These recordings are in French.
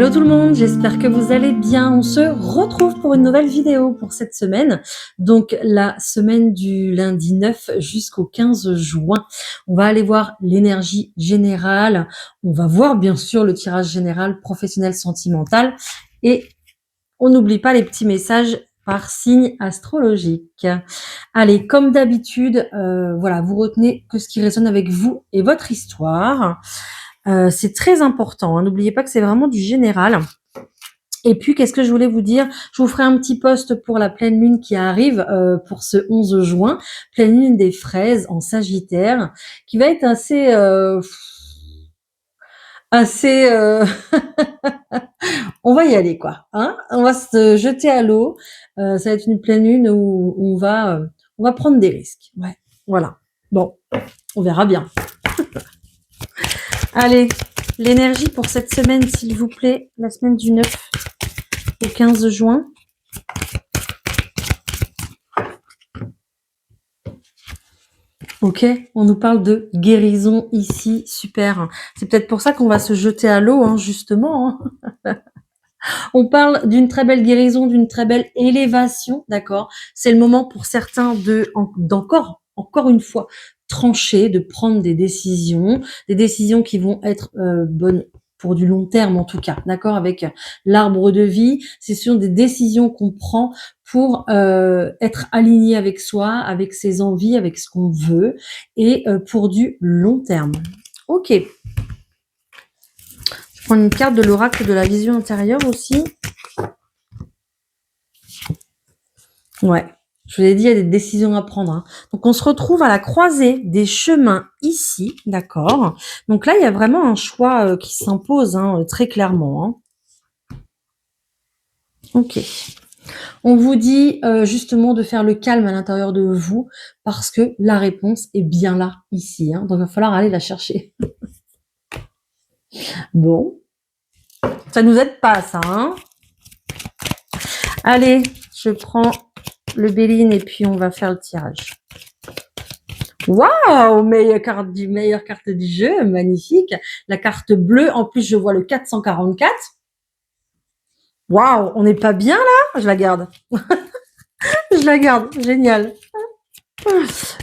Hello tout le monde, j'espère que vous allez bien. On se retrouve pour une nouvelle vidéo pour cette semaine. Donc la semaine du lundi 9 jusqu'au 15 juin. On va aller voir l'énergie générale. On va voir bien sûr le tirage général professionnel sentimental. Et on n'oublie pas les petits messages par signe astrologique. Allez, comme d'habitude, voilà, vous retenez que ce qui résonne avec vous et votre histoire. C'est très important, hein. N'oubliez pas que c'est vraiment du général. Et puis, qu'est-ce que je voulais vous dire? Je vous ferai un petit post pour la pleine lune qui arrive pour ce 11 juin, pleine lune des fraises en Sagittaire, qui va être assez on va y aller quoi, hein? On va se jeter à l'eau. Ça va être une pleine lune où on va prendre des risques. Ouais, voilà. Bon, on verra bien. Allez, l'énergie pour cette semaine, s'il vous plaît, la semaine du 9 au 15 juin. Ok, on nous parle de guérison ici, super. C'est peut-être pour ça qu'on va se jeter à l'eau, hein, justement. Hein. On parle d'une très belle guérison, d'une très belle élévation, d'accord? C'est le moment pour certains encore une fois, trancher, de prendre des décisions qui vont être bonnes pour du long terme en tout cas, d'accord? Avec l'arbre de vie, ce sont des décisions qu'on prend pour être aligné avec soi, avec ses envies, avec ce qu'on veut, et pour du long terme. Ok. Je prends une carte de l'oracle de la vision intérieure aussi. Ouais, je vous ai dit, il y a des décisions à prendre. Hein. Donc, on se retrouve à la croisée des chemins ici, d'accord? Donc là, il y a vraiment un choix qui s'impose hein, très clairement. Hein. Ok. On vous dit justement de faire le calme à l'intérieur de vous parce que la réponse est bien là, ici. Hein. Donc, il va falloir aller la chercher. Bon. Ça nous aide pas, ça. Hein. Allez, je prends le Béline et puis on va faire le tirage. Waouh, meilleure carte du jeu, magnifique. La carte bleue, en plus je vois le 444. Waouh, on n'est pas bien là? Je la garde. Je la garde, génial.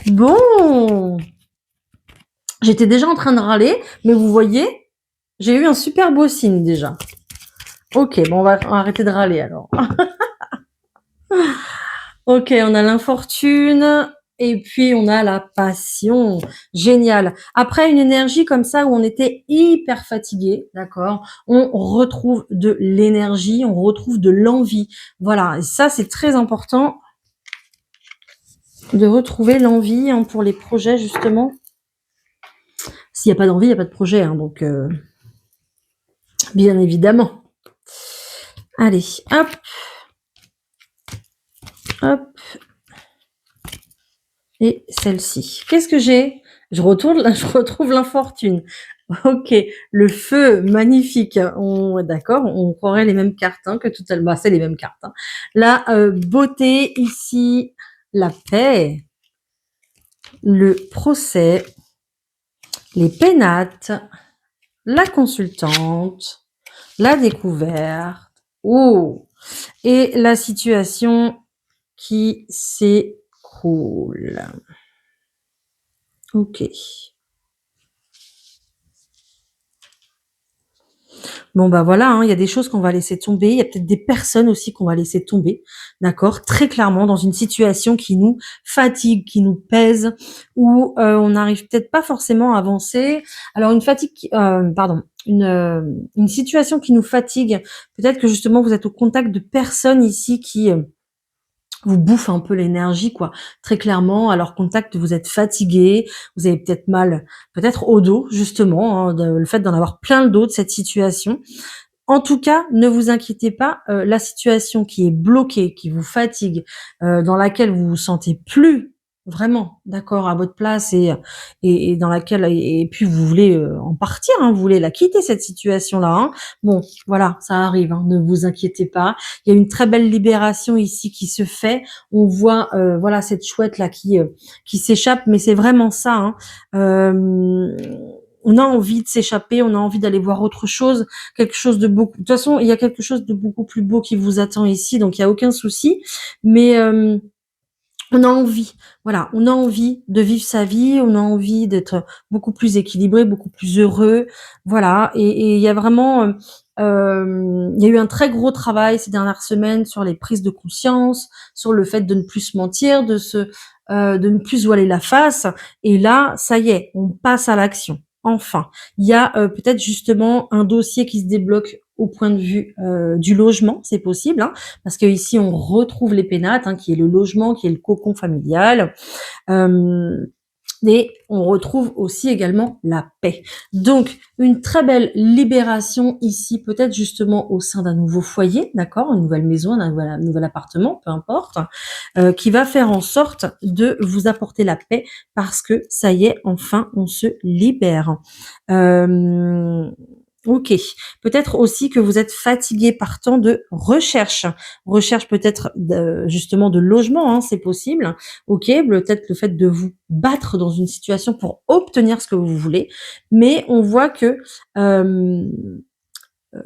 Bon. J'étais déjà en train de râler, mais vous voyez, j'ai eu un super beau signe déjà. Ok, bon, on va arrêter de râler alors. Ok, on a l'infortune et puis on a la passion. Génial. Après une énergie comme ça où on était hyper fatigué, d'accord, on retrouve de l'énergie, on retrouve de l'envie. Voilà, et ça c'est très important de retrouver l'envie hein, pour les projets justement. S'il n'y a pas d'envie, il n'y a pas de projet, hein, donc bien évidemment. Allez, hop. Hop. Et celle-ci. Qu'est-ce que j'ai? Je retrouve l'infortune. Ok, le feu, magnifique. D'accord, on croirait les mêmes cartes hein, que tout à l'heure. Bah, c'est les mêmes cartes. Hein. La beauté ici, la paix, le procès, les pénates, la consultante, la découverte. Oh, et la situation qui s'écoule. Ok. Bon bah voilà, hein, il y a des choses qu'on va laisser tomber, il y a peut-être des personnes aussi qu'on va laisser tomber, d'accord, très clairement dans une situation qui nous fatigue, qui nous pèse, où on n'arrive peut-être pas forcément à avancer. Alors une situation qui nous fatigue, peut-être que justement vous êtes au contact de personnes ici qui vous bouffe un peu l'énergie, quoi. Très clairement, à leur contact, vous êtes fatigué, vous avez peut-être mal, peut-être au dos, justement, hein, le fait d'en avoir plein le dos de cette situation. En tout cas, ne vous inquiétez pas, la situation qui est bloquée, qui vous fatigue, dans laquelle vous vous sentez plus vraiment d'accord à votre place et dans laquelle et puis vous voulez en partir, hein, vous voulez la quitter cette situation-là. Hein. Bon, voilà, ça arrive, hein, ne vous inquiétez pas. Il y a une très belle libération ici qui se fait. On voit voilà cette chouette là qui s'échappe, mais c'est vraiment ça. Hein. on a envie de s'échapper, on a envie d'aller voir autre chose, quelque chose de beaucoup. De toute façon, il y a quelque chose de beaucoup plus beau qui vous attend ici, donc il y a aucun souci. Mais on a envie, voilà, on a envie de vivre sa vie, on a envie d'être beaucoup plus équilibré, beaucoup plus heureux, voilà. Et il y a vraiment, il y a eu un très gros travail ces dernières semaines sur les prises de conscience, sur le fait de ne plus se mentir, de ne plus se voiler la face. Et là, ça y est, on passe à l'action. Enfin, il y a peut-être justement un dossier qui se débloque au point de vue du logement, c'est possible, hein, parce que ici on retrouve les pénates, hein, qui est le logement, qui est le cocon familial, euh, et on retrouve aussi également la paix. Donc une très belle libération ici, peut-être justement au sein d'un nouveau foyer, d'accord, une nouvelle maison, un nouvel appartement, peu importe, qui va faire en sorte de vous apporter la paix parce que ça y est, enfin on se libère. Euh, Ok. Peut-être aussi que vous êtes fatigué par tant de recherche. Recherche peut-être justement de logement, hein, c'est possible. Ok. Peut-être le fait de vous battre dans une situation pour obtenir ce que vous voulez. Mais on voit que euh,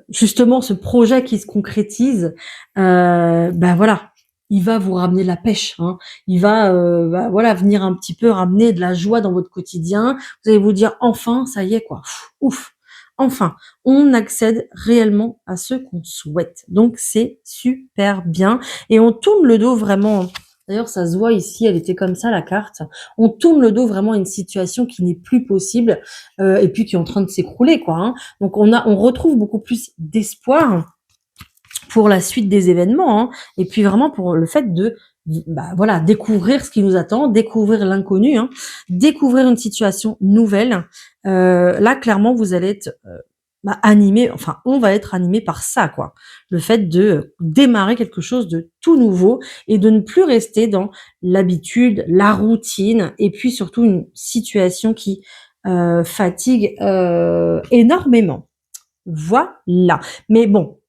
justement ce projet qui se concrétise, ben voilà, il va vous ramener la pêche, hein. Il va, bah, voilà, venir un petit peu ramener de la joie dans votre quotidien. Vous allez vous dire enfin, ça y est quoi, ouf, enfin, on accède réellement à ce qu'on souhaite. Donc c'est super bien et on tourne le dos vraiment. D'ailleurs, ça se voit ici, elle était comme ça la carte. On tourne le dos vraiment à une situation qui n'est plus possible et puis qui est en train de s'écrouler, quoi, hein. Donc on retrouve beaucoup plus d'espoir pour la suite des événements, hein, et puis vraiment pour le fait de bah, voilà, découvrir ce qui nous attend, découvrir l'inconnu, hein, découvrir une situation nouvelle. Là, clairement, vous allez être bah, animé, enfin, on va être animé par ça, quoi. Le fait de démarrer quelque chose de tout nouveau et de ne plus rester dans l'habitude, la routine, et puis surtout une situation qui fatigue énormément. Voilà. Mais bon,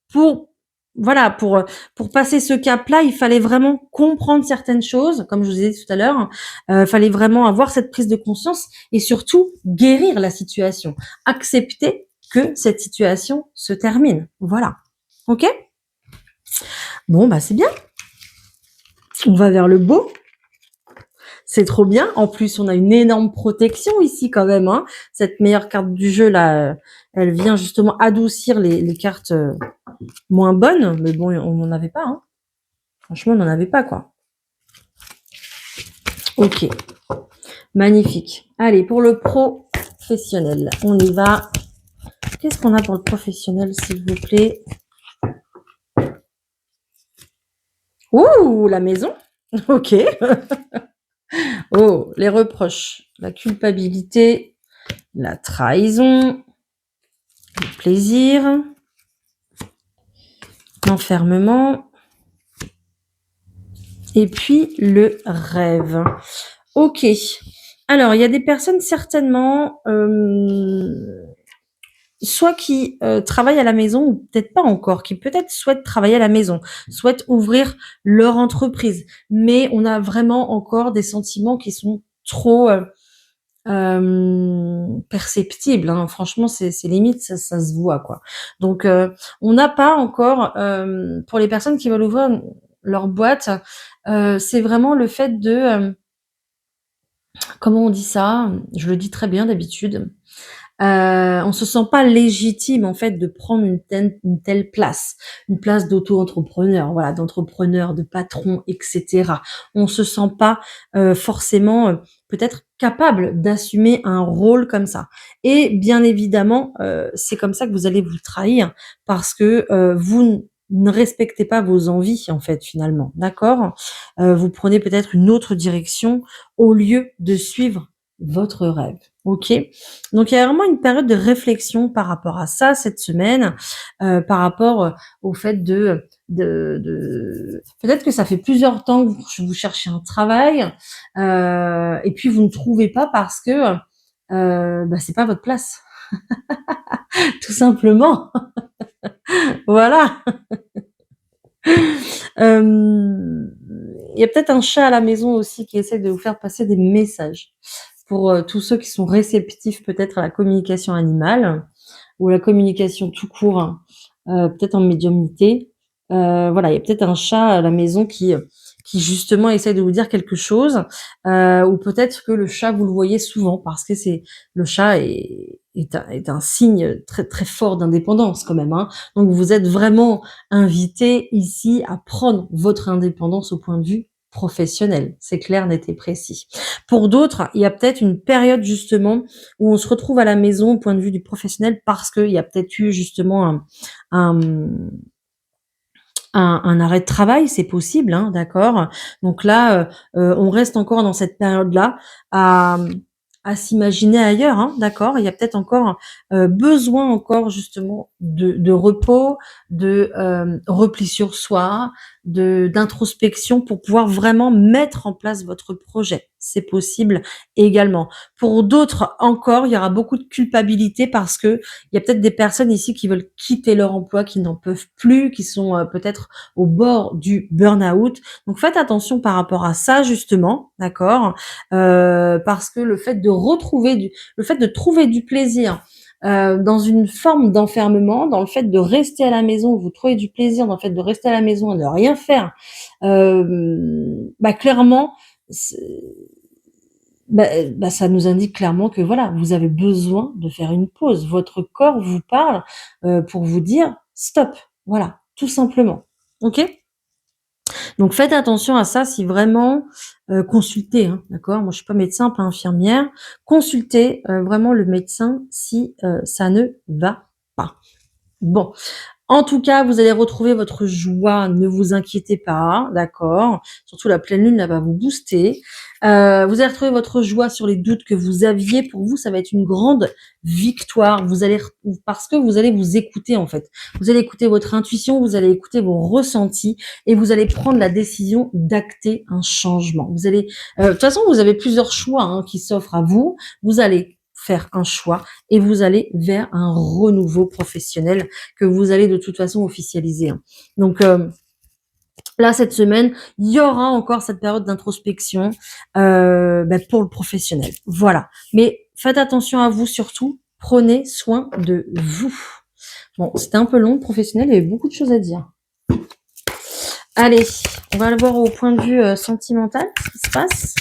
voilà, pour passer ce cap-là, il fallait vraiment comprendre certaines choses, comme je vous ai dit tout à l'heure. Il fallait vraiment avoir cette prise de conscience et surtout guérir la situation. Accepter que cette situation se termine. Voilà. Ok? Bon, bah c'est bien. On va vers le beau. C'est trop bien. En plus, on a une énorme protection ici quand même, hein. Cette meilleure carte du jeu là, elle vient justement adoucir les cartes moins bonnes. Mais bon, on n'en avait pas, hein. Franchement, on n'en avait pas, quoi. Ok. Magnifique. Allez, pour le professionnel, on y va. Qu'est-ce qu'on a pour le professionnel, s'il vous plaît? Ouh, la maison. Ok. Oh, les reproches, la culpabilité, la trahison, le plaisir, l'enfermement, et puis le rêve. Ok. Alors, il y a des personnes certainement, soit qui travaillent à la maison ou peut-être pas encore, qui peut-être souhaitent travailler à la maison, souhaitent ouvrir leur entreprise, mais on a vraiment encore des sentiments qui sont trop perceptibles, hein. Franchement, c'est limite, ça se voit, quoi. Donc, on n'a pas encore, pour les personnes qui veulent ouvrir leur boîte, c'est vraiment le fait de, comment on dit ça? Je le dis très bien d'habitude. On se sent pas légitime en fait de prendre une telle place, une place d'auto-entrepreneur, voilà, d'entrepreneur, de patron, etc. On se sent pas forcément peut-être capable d'assumer un rôle comme ça. Et bien évidemment, c'est comme ça que vous allez vous trahir parce que vous ne respectez pas vos envies en fait finalement, d'accord. Vous prenez peut-être une autre direction au lieu de suivre votre rêve. Ok. Donc il y a vraiment une période de réflexion par rapport à ça cette semaine, par rapport au fait de peut-être que ça fait plusieurs temps que vous cherchez un travail et puis vous ne trouvez pas parce que bah, c'est pas votre place, tout simplement. Voilà. Il y a peut-être un chat à la maison aussi qui essaie de vous faire passer des messages pour, tous ceux qui sont réceptifs peut-être à la communication animale ou la communication tout court, hein, peut-être en médiumnité. Voilà, il y a peut-être un chat à la maison qui justement essaye de vous dire quelque chose, ou peut-être que le chat, vous le voyez souvent parce que c'est le chat est un signe très, très fort d'indépendance quand même, hein. Donc vous êtes vraiment invité ici à prendre votre indépendance au point de vue professionnel. C'est clair, net et précis. Pour d'autres, il y a peut-être une période justement où on se retrouve à la maison au point de vue du professionnel parce qu'il y a peut-être eu justement un, un arrêt de travail, c'est possible, hein, d'accord. Donc là, on reste encore dans cette période-là à, à s'imaginer ailleurs, hein, d'accord. Il y a peut-être encore besoin encore justement de repos, de repli sur soi, d'introspection pour pouvoir vraiment mettre en place votre projet. C'est possible également. Pour d'autres encore, il y aura beaucoup de culpabilité parce que il y a peut-être des personnes ici qui veulent quitter leur emploi, qui n'en peuvent plus, qui sont peut-être au bord du burn-out. Donc faites attention par rapport à ça justement, d'accord. Parce que le fait de trouver du plaisir dans une forme d'enfermement, dans le fait de rester à la maison, vous trouvez du plaisir dans le fait de rester à la maison et de rien faire, clairement, ça nous indique clairement que voilà, vous avez besoin de faire une pause. Votre corps vous parle pour vous dire stop. Voilà, tout simplement. Ok. Donc faites attention à ça si vraiment consultez, hein, d'accord. Moi je suis pas médecin, pas infirmière. Consultez vraiment le médecin si ça ne va pas. Bon, en tout cas, vous allez retrouver votre joie, ne vous inquiétez pas, d'accord? Surtout la pleine lune, là, va vous booster. Vous allez retrouver votre joie sur les doutes que vous aviez. Pour vous, ça va être une grande victoire. Parce que vous allez vous écouter, en fait. Vous allez écouter votre intuition, vous allez écouter vos ressentis et vous allez prendre la décision d'acter un changement. De toute façon, vous avez plusieurs choix, hein, qui s'offrent à vous. Vous allez faire un choix et vous allez vers un renouveau professionnel que vous allez de toute façon officialiser, hein. Donc là, cette semaine, il y aura encore cette période d'introspection pour le professionnel. Voilà. Mais faites attention à vous surtout. Prenez soin de vous. Bon, c'était un peu long, le professionnel, il y avait beaucoup de choses à dire. Allez, on va le voir au point de vue sentimental, ce qui se passe.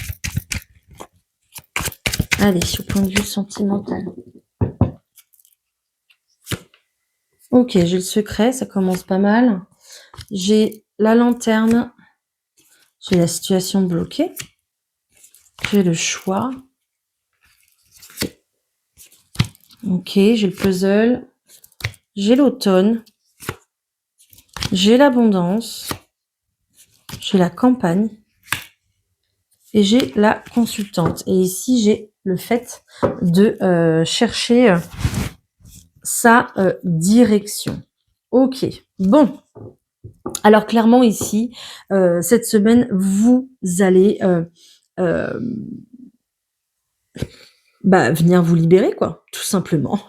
Allez, au point de vue sentimental. Ok, j'ai le secret, ça commence pas mal. J'ai la lanterne, j'ai la situation bloquée, j'ai le choix. Ok, j'ai le puzzle, j'ai l'automne, j'ai l'abondance, j'ai la campagne et j'ai la consultante. Et ici, j'ai le fait de chercher sa direction. Ok, bon. Alors clairement ici, cette semaine, vous allez venir vous libérer, quoi, tout simplement.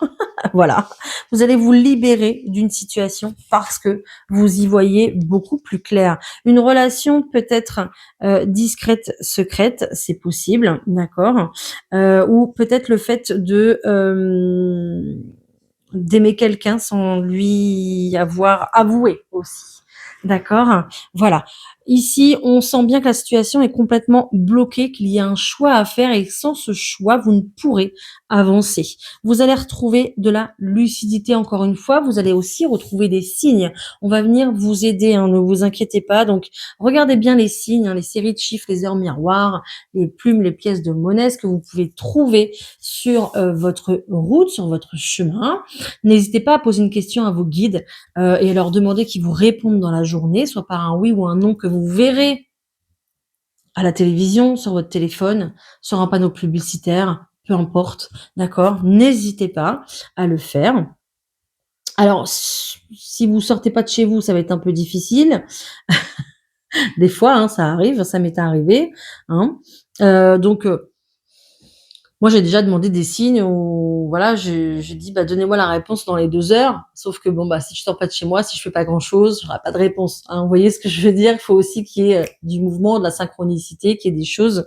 Voilà, vous allez vous libérer d'une situation parce que vous y voyez beaucoup plus clair. Une relation peut-être discrète, secrète, c'est possible, d'accord, ou peut-être le fait de d'aimer quelqu'un sans lui avoir avoué aussi. D'accord? Voilà. Ici, on sent bien que la situation est complètement bloquée, qu'il y a un choix à faire et sans ce choix, vous ne pourrez avancer. Vous allez retrouver de la lucidité encore une fois. Vous allez aussi retrouver des signes. On va venir vous aider, hein, ne vous inquiétez pas. Donc, regardez bien les signes, hein, les séries de chiffres, les heures miroirs, les plumes, les pièces de monnaie, ce que vous pouvez trouver sur votre route, sur votre chemin. N'hésitez pas à poser une question à vos guides et à leur demander qu'ils vous répondent dans la journée, soit par un oui ou un non que vous verrez à la télévision, sur votre téléphone, sur un panneau publicitaire, peu importe, d'accord? N'hésitez pas à le faire. Alors, si vous sortez pas de chez vous, ça va être un peu difficile. Des fois, hein, ça arrive, ça m'est arrivé, hein. Donc, Moi, j'ai déjà demandé des signes où voilà, j'ai dit: «Bah, donnez-moi la réponse dans les 2 heures». Sauf que bon, bah, si je sors pas de chez moi, si je fais pas grand-chose, j'aurai pas de réponse, hein. Vous voyez ce que je veux dire? Il faut aussi qu'il y ait, du mouvement, de la synchronicité, qu'il y ait des choses,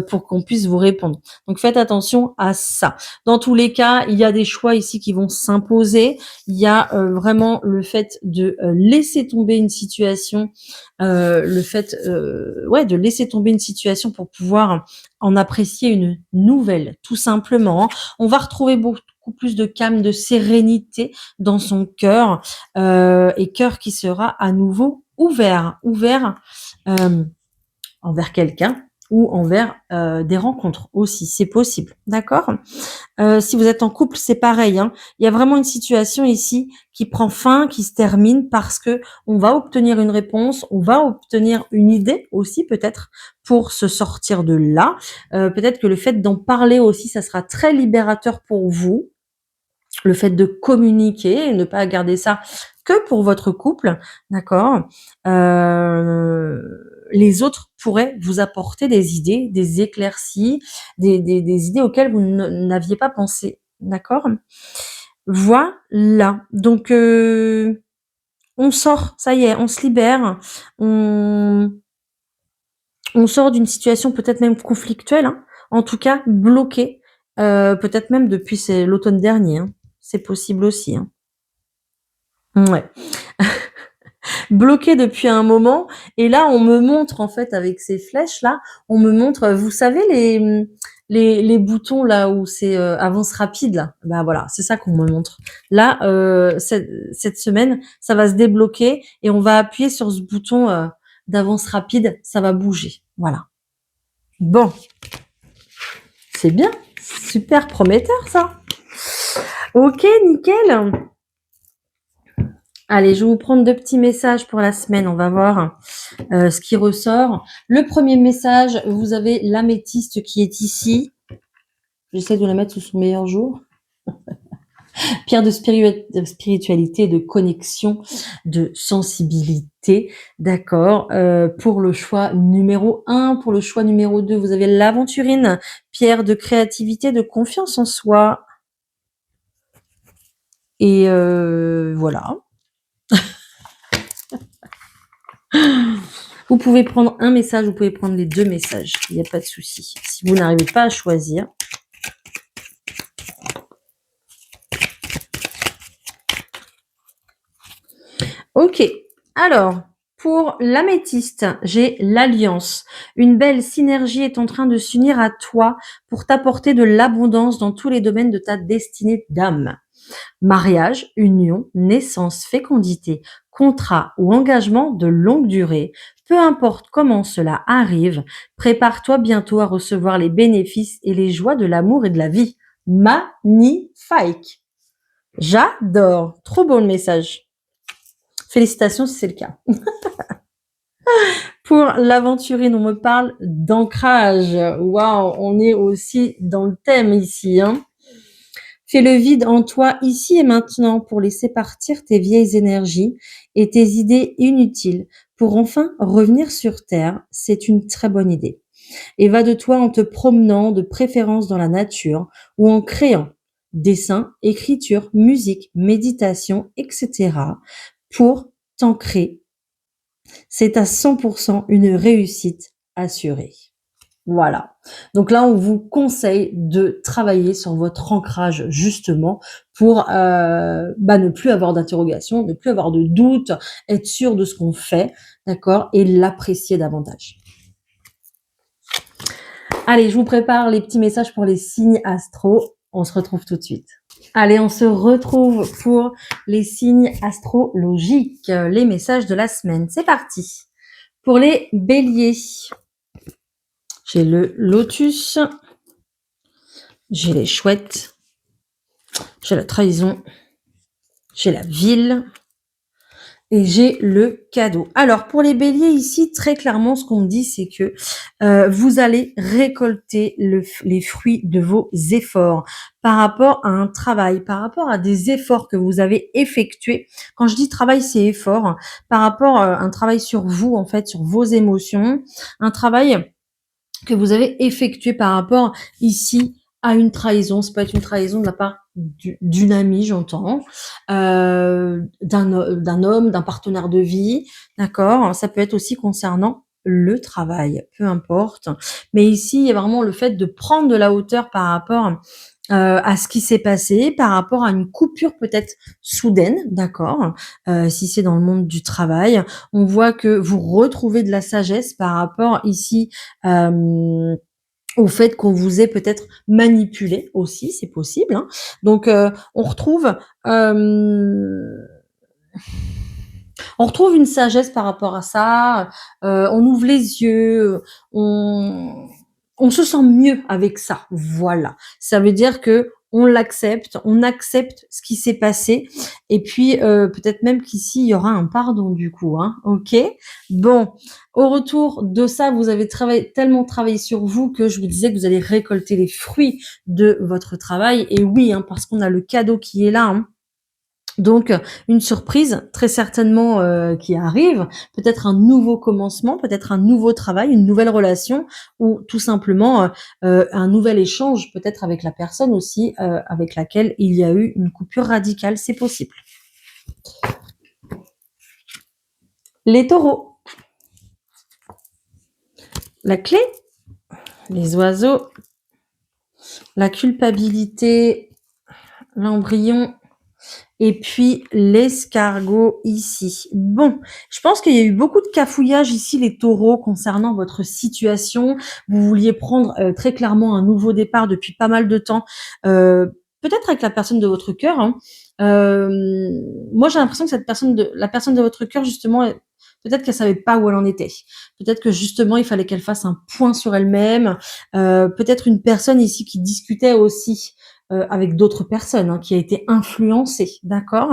pour qu'on puisse vous répondre. Donc faites attention à ça. Dans tous les cas, il y a des choix ici qui vont s'imposer. Il y a, vraiment le fait de, laisser tomber une situation, le fait, ouais, de laisser tomber une situation pour pouvoir en apprécier une nouvelle, tout simplement. On va retrouver beaucoup plus de calme, de sérénité dans son cœur, et cœur qui sera à nouveau ouvert envers quelqu'un ou envers des rencontres aussi, c'est possible, d'accord? Si vous êtes en couple, c'est pareil, hein. Il y a vraiment une situation ici qui prend fin, qui se termine parce que on va obtenir une réponse, on va obtenir une idée aussi peut-être pour se sortir de là. Peut-être que le fait d'en parler aussi, ça sera très libérateur pour vous. Le fait de communiquer et ne pas garder ça que pour votre couple, d'accord? Les autres pourraient vous apporter des idées, des éclaircies, des idées auxquelles vous n'aviez pas pensé, d'accord? Voilà, donc on sort, ça y est, on se libère, on on sort d'une situation peut-être même conflictuelle, hein, en tout cas bloquée, peut-être même depuis c'est l'automne dernier, hein. C'est possible aussi, hein. Ouais. Bloqué depuis un moment et là, on me montre en fait avec ces flèches-là, on me montre, vous savez les boutons là où c'est, avance rapide là? Bah, voilà, c'est ça qu'on me montre. Là, cette semaine, ça va se débloquer et on va appuyer sur ce bouton, d'avance rapide, ça va bouger. Voilà. Bon, c'est bien, super prometteur ça. OK, nickel. Allez, je vais vous prendre 2 petits messages pour la semaine. On va voir, ce qui ressort. Le premier message, vous avez l'améthyste qui est ici. J'essaie de la mettre sous son meilleur jour. Pierre de spiritualité, de connexion, de sensibilité. D'accord. Pour le choix numéro 1, pour le choix numéro 2, vous avez l'aventurine, pierre de créativité, de confiance en soi. Et voilà. Vous pouvez prendre un message, vous pouvez prendre les 2 messages, il n'y a pas de souci. Si vous n'arrivez pas à choisir. OK. Alors, pour l'améthyste, j'ai l'alliance. Une belle synergie est en train de s'unir à toi pour t'apporter de l'abondance dans tous les domaines de ta destinée d'âme. Mariage, union, naissance, fécondité, contrat ou engagement de longue durée, peu importe comment cela arrive, prépare-toi bientôt à recevoir les bénéfices et les joies de l'amour et de la vie. Magnifique! J'adore! Trop beau le message. Félicitations si c'est le cas. Pour l'aventurine, on me parle d'ancrage. Waouh, on est aussi dans le thème ici, hein. Fais le vide en toi ici et maintenant pour laisser partir tes vieilles énergies et tes idées inutiles pour enfin revenir sur Terre. C'est une très bonne idée. Et va de toi en te promenant de préférence dans la nature ou en créant dessin, écriture, musique, méditation, etc. pour t'ancrer. C'est à 100% une réussite assurée. Voilà. Donc là, on vous conseille de travailler sur votre ancrage justement pour ne plus avoir d'interrogation, ne plus avoir de doute, être sûr de ce qu'on fait, d'accord, et l'apprécier davantage. Allez, je vous prépare les petits messages pour les signes astro. On se retrouve tout de suite. Allez, on se retrouve pour les signes astrologiques, les messages de la semaine. C'est parti. Pour les béliers, j'ai le lotus, j'ai les chouettes, j'ai la trahison, j'ai la ville et j'ai le cadeau. Alors, pour les béliers ici, très clairement, ce qu'on me dit, c'est que vous allez récolter les fruits de vos efforts par rapport à un travail, par rapport à des efforts que vous avez effectués. Quand je dis travail, c'est effort, hein, par rapport à un travail sur vous, en fait, sur vos émotions, un travail que vous avez effectué par rapport ici à une trahison. Ça peut être une trahison de la part d'une amie, j'entends, d'un homme, d'un partenaire de vie, d'accord? Ça peut être aussi concernant le travail, peu importe. Mais ici, il y a vraiment le fait de prendre de la hauteur par rapport à ce qui s'est passé, par rapport à une coupure peut-être soudaine, d'accord? Si c'est dans le monde du travail, on voit que vous retrouvez de la sagesse par rapport ici, au fait qu'on vous ait peut-être manipulé aussi, c'est possible, hein. Donc on retrouve, une sagesse par rapport à ça, on ouvre les yeux, on on se sent mieux avec ça, voilà. Ça veut dire que on accepte ce qui s'est passé et puis, peut-être même qu'ici, il y aura un pardon du coup, hein, OK? Bon, au retour de ça, vous avez tellement travaillé sur vous que je vous disais que vous allez récolter les fruits de votre travail et oui, hein, parce qu'on a le cadeau qui est là, hein. Donc, une surprise très certainement, qui arrive, peut-être un nouveau commencement, peut-être un nouveau travail, une nouvelle relation ou tout simplement, un nouvel échange peut-être avec la personne aussi, avec laquelle il y a eu une coupure radicale, c'est possible. Les taureaux, la clé, les oiseaux, la culpabilité, l'embryon et puis l'escargot ici. Bon, je pense qu'il y a eu beaucoup de cafouillage ici, les taureaux, concernant votre situation. Vous vouliez prendre très clairement un nouveau départ depuis pas mal de temps, peut-être avec la personne de votre cœur, hein. Moi, j'ai l'impression que la personne de votre cœur, justement, peut-être qu'elle savait pas où elle en était. Peut-être que justement, il fallait qu'elle fasse un point sur elle-même. Peut-être une personne ici qui discutait aussi avec d'autres personnes, hein, qui a été influencée, d'accord?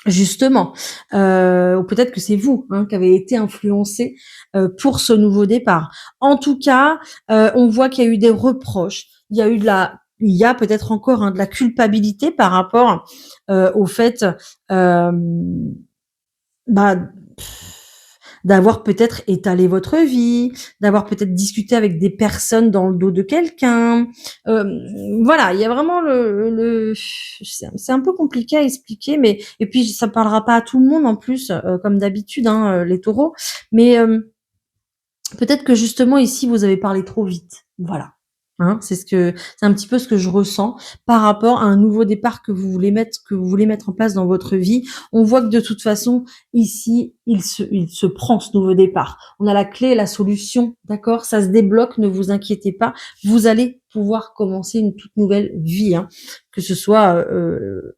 Justement, ou peut-être que c'est vous, hein, qui avez été influencé pour ce nouveau départ. En tout cas, on voit qu'il y a eu des reproches, il y a peut-être encore, hein, de la culpabilité par rapport au fait, bah, d'avoir peut-être étalé votre vie, d'avoir peut-être discuté avec des personnes dans le dos de quelqu'un. Voilà, il y a vraiment c'est un peu compliqué à expliquer, mais et puis ça parlera pas à tout le monde en plus, comme d'habitude, hein, les taureaux. Mais peut-être que justement ici vous avez parlé trop vite. Voilà. Hein, c'est un petit peu ce que je ressens par rapport à un nouveau départ que vous voulez mettre en place dans votre vie. On voit que de toute façon, ici, il se prend ce nouveau départ. On a la clé, la solution, d'accord? Ça se débloque, ne vous inquiétez pas. Vous allez pouvoir commencer une toute nouvelle vie, hein, que ce soit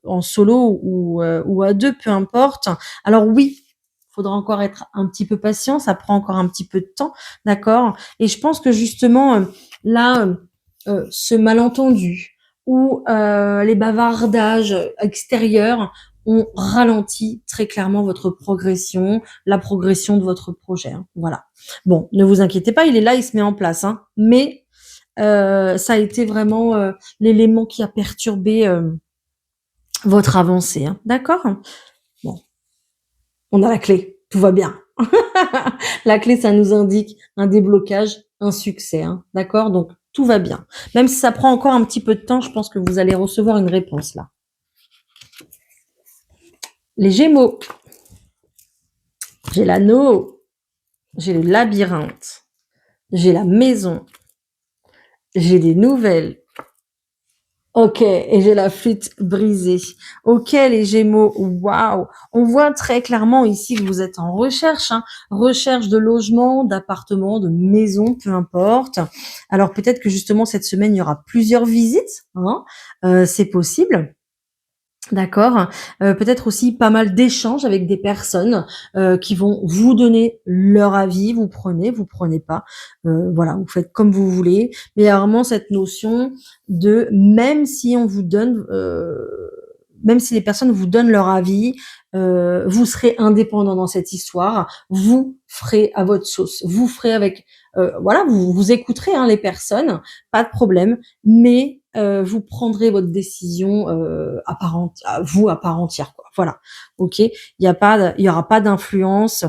en solo ou à deux, peu importe. Alors oui, faudra encore être un petit peu patient, ça prend encore un petit peu de temps, d'accord? Et je pense que justement, là, ce malentendu ou les bavardages extérieurs ont ralenti très clairement votre progression, la progression de votre projet, hein. Voilà. Bon, ne vous inquiétez pas, il est là, il se met en place, hein. Mais ça a été vraiment l'élément qui a perturbé votre avancée, hein. D'accord? Bon, on a la clé, tout va bien. La clé, ça nous indique un déblocage, un succès, hein. D'accord? Donc, tout va bien. Même si ça prend encore un petit peu de temps, je pense que vous allez recevoir une réponse là. Les Gémeaux, j'ai l'anneau, j'ai le labyrinthe, j'ai la maison, j'ai des nouvelles. Ok, et j'ai la flûte brisée. Ok, les Gémeaux, waouh. On voit très clairement ici que vous êtes en recherche, hein, recherche de logement, d'appartement, de maison, peu importe. Alors peut-être que justement cette semaine il y aura plusieurs visites, hein, c'est possible. D'accord. Peut-être aussi pas mal d'échanges avec des personnes, qui vont vous donner leur avis. Vous prenez pas. Voilà, vous faites comme vous voulez. Mais il y a vraiment cette notion de même si les personnes vous donnent leur avis, vous serez indépendant dans cette histoire. Vous ferez à votre sauce. Vous ferez avec, voilà, vous écouterez, hein, les personnes, pas de problème, mais vous prendrez votre décision à part entière, quoi. Voilà. Ok. Il y aura pas d'influence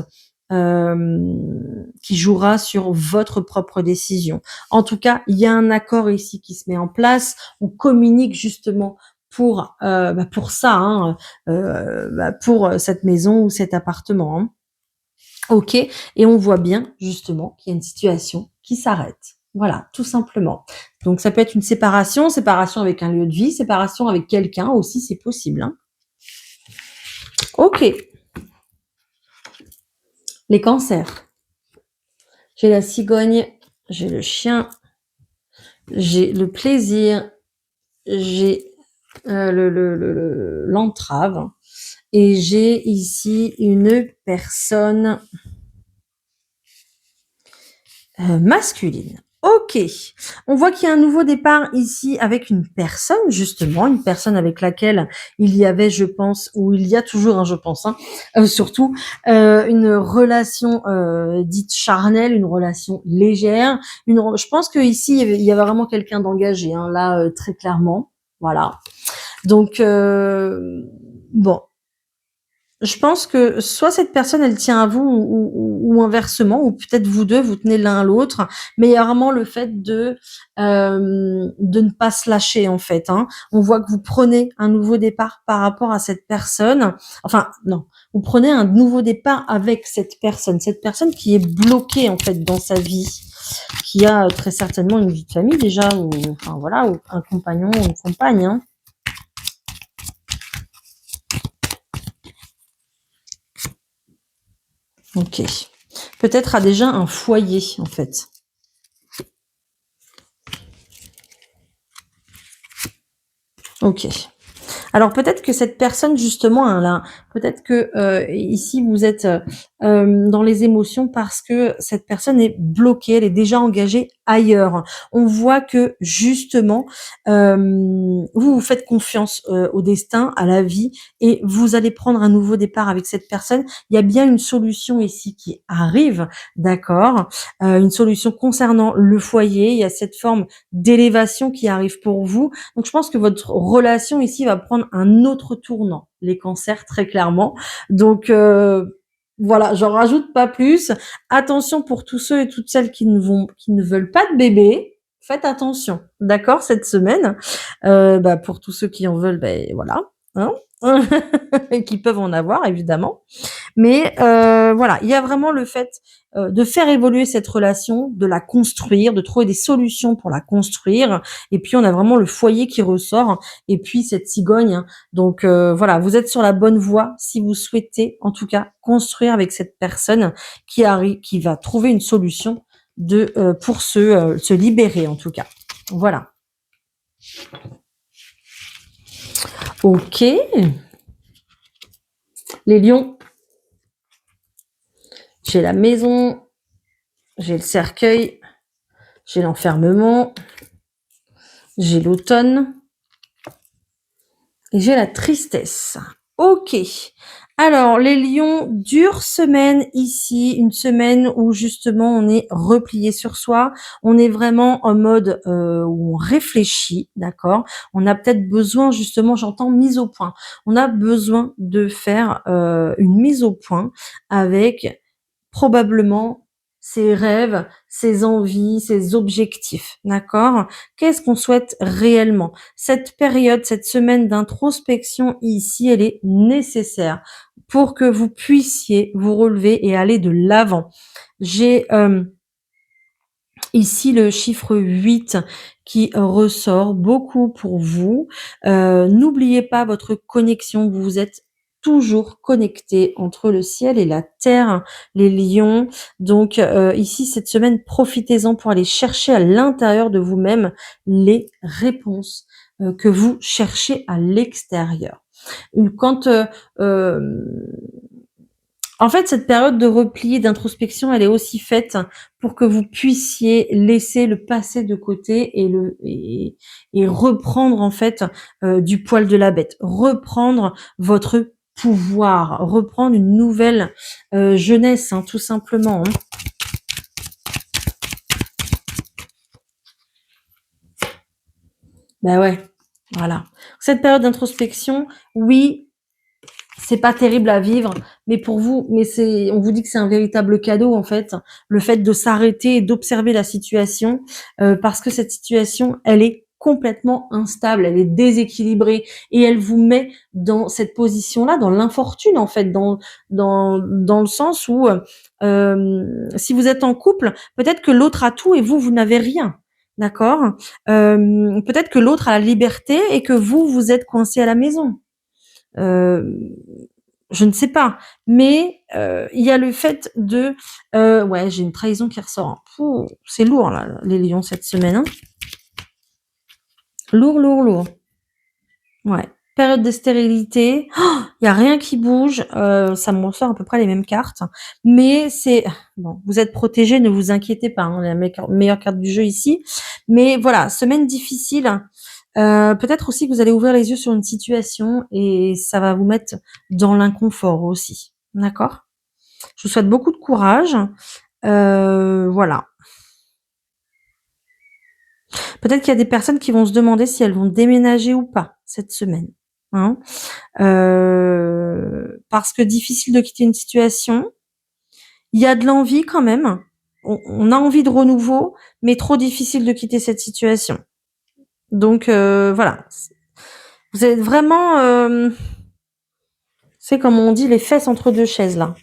qui jouera sur votre propre décision. En tout cas, il y a un accord ici qui se met en place. On communique justement pour ça, hein, pour cette maison ou cet appartement, hein. OK, et on voit bien justement qu'il y a une situation qui s'arrête. Voilà, tout simplement. Donc ça peut être une séparation, séparation avec un lieu de vie, séparation avec quelqu'un aussi, c'est possible, hein. OK, les cancers. J'ai la cigogne, j'ai le chien, j'ai le plaisir, j'ai l'entrave et j'ai ici une personne masculine. OK. On voit qu'il y a un nouveau départ ici avec une personne, justement, une personne avec laquelle il y avait, je pense, ou il y a toujours, je pense, hein, surtout, une relation dite charnelle, une relation légère. Je pense qu'ici, il y avait vraiment quelqu'un d'engagé, hein, là, très clairement. Voilà. Donc, bon, je pense que soit cette personne, elle tient à vous ou inversement, ou peut-être vous deux, vous tenez l'un à l'autre, mais il y a vraiment le fait de ne pas se lâcher, en fait, hein. On voit que vous prenez un nouveau départ par rapport à cette personne. Enfin, non, vous prenez un nouveau départ avec cette personne qui est bloquée, en fait, dans sa vie, qui a très certainement une vie de famille déjà, ou enfin voilà, ou un compagnon ou une compagne, hein. OK. Peut-être a déjà un foyer, en fait. OK. Alors peut-être que cette personne justement, hein, là, peut-être que ici vous êtes dans les émotions parce que cette personne est bloquée, elle est déjà engagée ailleurs. On voit que justement vous faites confiance au destin, à la vie, et vous allez prendre un nouveau départ avec cette personne. Il y a bien une solution ici qui arrive, d'accord, une solution concernant le foyer. Il y a cette forme d'élévation qui arrive pour vous. Donc je pense que votre relation ici va prendre un autre tournant, les cancers, très clairement. Donc voilà, j'en rajoute pas plus. Attention pour tous ceux et toutes celles qui ne veulent pas de bébé. Faites attention, d'accord, cette semaine. Pour tous ceux qui en veulent, voilà, hein, et qui peuvent en avoir évidemment. Mais voilà, il y a vraiment le fait de faire évoluer cette relation, de la construire, de trouver des solutions pour la construire. Et puis on a vraiment le foyer qui ressort. Et puis cette cigogne, hein. Donc voilà, vous êtes sur la bonne voie si vous souhaitez, en tout cas, construire avec cette personne qui va trouver une solution pour se libérer, en tout cas. Voilà. OK. Les lions. J'ai la maison, j'ai le cercueil, j'ai l'enfermement, j'ai l'automne et j'ai la tristesse. OK. Alors, les lions, dure semaine ici, une semaine où justement on est replié sur soi, on est vraiment en mode où on réfléchit, d'accord. On a peut-être besoin justement, j'entends mise au point. On a besoin de faire une mise au point avec probablement ses rêves, ses envies, ses objectifs, d'accord? Qu'est-ce qu'on souhaite réellement? Cette période, cette semaine d'introspection ici, elle est nécessaire pour que vous puissiez vous relever et aller de l'avant. J'ai ici le chiffre 8 qui ressort beaucoup pour vous. N'oubliez pas votre connexion, vous êtes toujours connectés entre le ciel et la terre, les lions. Donc ici, cette semaine, profitez-en pour aller chercher à l'intérieur de vous-même les réponses que vous cherchez à l'extérieur. Quand en fait, cette période de repli et d'introspection, elle est aussi faite pour que vous puissiez laisser le passé de côté et reprendre en fait du poil de la bête, reprendre votre pouvoir, reprendre une nouvelle jeunesse, hein, tout simplement, hein. Bah ouais, voilà. Cette période d'introspection, oui, c'est pas terrible à vivre, mais pour vous, on vous dit que c'est un véritable cadeau en fait, le fait de s'arrêter et d'observer la situation, parce que cette situation, elle est complètement instable, elle est déséquilibrée et elle vous met dans cette position-là, dans l'infortune en fait, dans le sens où si vous êtes en couple, peut-être que l'autre a tout et vous n'avez rien. D'accord. Peut-être que l'autre a la liberté et que vous êtes coincé à la maison. Euh, je ne sais pas, mais il y a le fait de ouais, j'ai une trahison qui ressort, hein. Pouh, c'est lourd là, les lions cette semaine, hein. Lourd, lourd, lourd. Ouais. Période de stérilité. Il y a rien qui bouge. Ça me ressort à peu près les mêmes cartes, mais c'est bon. Vous êtes protégés, ne vous inquiétez pas. Hein, la meilleure carte du jeu ici. Mais voilà, semaine difficile. Peut-être aussi que vous allez ouvrir les yeux sur une situation et ça va vous mettre dans l'inconfort aussi. D'accord? Je vous souhaite beaucoup de courage. Voilà. Peut-être qu'il y a des personnes qui vont se demander si elles vont déménager ou pas cette semaine. Hein. Parce que difficile de quitter une situation. Il y a de l'envie quand même. On a envie de renouveau, mais trop difficile de quitter cette situation. Donc voilà. Vous êtes vraiment, c'est comme on dit, les fesses entre deux chaises là.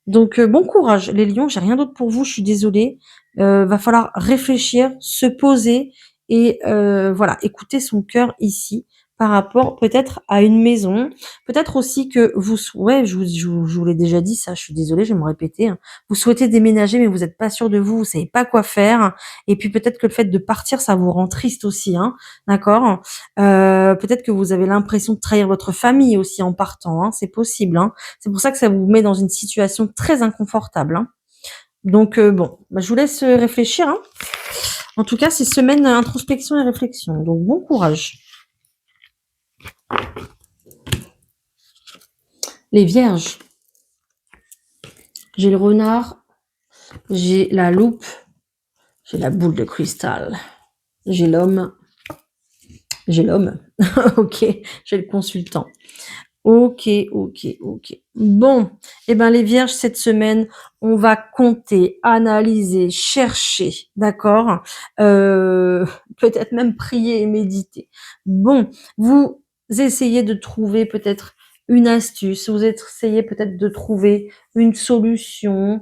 Donc bon courage les lions, j'ai rien d'autre pour vous, je suis désolée. Va falloir réfléchir, se poser et voilà, écouter son cœur ici par rapport peut-être à une maison. Peut-être aussi que ouais, je vous l'ai déjà dit ça, je suis désolée, je vais me répéter, hein. Vous souhaitez déménager mais vous êtes pas sûr de vous savez pas quoi faire et puis peut-être que le fait de partir, ça vous rend triste aussi, hein, d'accord? Peut-être que vous avez l'impression de trahir votre famille aussi en partant, hein, c'est possible, hein. C'est pour ça que ça vous met dans une situation très inconfortable, hein. Donc bon, bah, je vous laisse réfléchir, hein. En tout cas, c'est semaine introspection et réflexion. Donc bon courage. Les vierges. J'ai le renard, j'ai la loupe, j'ai la boule de cristal, j'ai l'homme, ok, j'ai le consultant. Ok. Bon, eh ben les vierges, cette semaine, on va compter, analyser, chercher, d'accord. Peut-être même prier et méditer. Bon, vous essayez de trouver peut-être une astuce, vous essayez peut-être de trouver une solution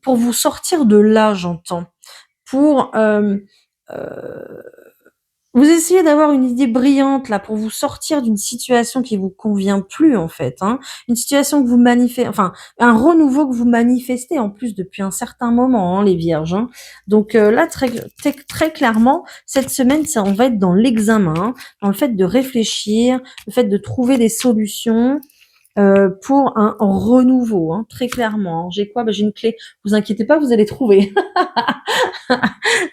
pour vous sortir de là, j'entends. Pour euh, vous essayez d'avoir une idée brillante là pour vous sortir d'une situation qui vous convient plus en fait, hein. Une situation que vous manifestez, enfin un renouveau que vous manifestez en plus depuis un certain moment, hein, les vierges, hein. Donc là très clairement cette semaine on va être dans l'examen, hein, dans le fait de réfléchir, le fait de trouver des solutions. Pour un renouveau, hein, très clairement, hein. J'ai quoi? J'ai une clé. Vous inquiétez pas, vous allez trouver.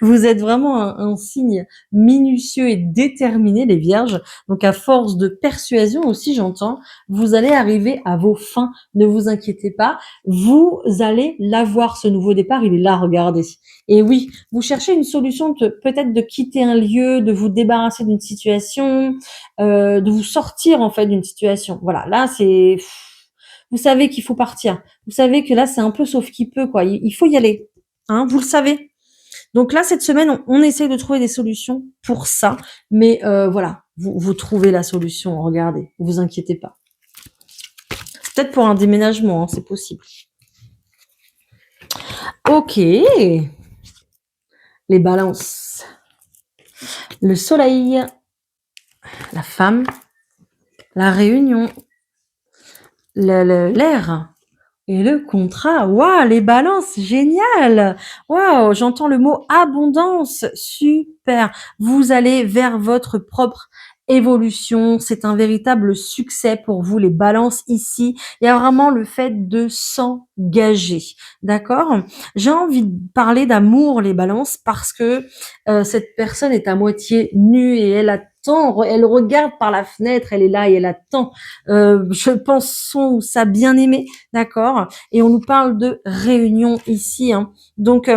Vous êtes vraiment un signe minutieux et déterminé, les vierges. Donc, à force de persuasion aussi, j'entends, vous allez arriver à vos fins. Ne vous inquiétez pas. Vous allez l'avoir, ce nouveau départ. Il est là, regardez. Et oui, vous cherchez une solution peut-être de quitter un lieu, de vous débarrasser d'une situation, de vous sortir, en fait, d'une situation. Voilà. Là, vous savez qu'il faut partir. Vous savez que là, c'est un peu sauf qui peut, quoi. Il faut y aller. Hein, vous le savez. Donc là, cette semaine, on essaye de trouver des solutions pour ça. Mais voilà, vous trouvez la solution. Regardez, ne vous inquiétez pas. C'est peut-être pour un déménagement, hein, c'est possible. Ok. Les balances. Le soleil. La femme. La réunion. L'air. Et le contrat, waouh, les balances, génial. Waouh, j'entends le mot abondance, super. Vous allez vers votre propre évolution, c'est un véritable succès pour vous, les balances ici. Il y a vraiment le fait de s'engager, d'accord? J'ai envie de parler d'amour, les balances, parce que cette personne est à moitié nue et elle attend, elle regarde par la fenêtre, elle est là et elle attend, je pense son ou sa bien-aimée, d'accord? Et on nous parle de réunion ici, hein. Donc,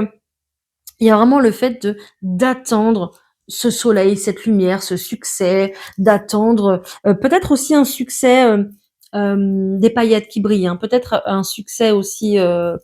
il y a vraiment le fait d'attendre ce soleil, cette lumière, ce succès, d'attendre, peut-être aussi un succès, des paillettes qui brillent, hein, peut-être un succès aussi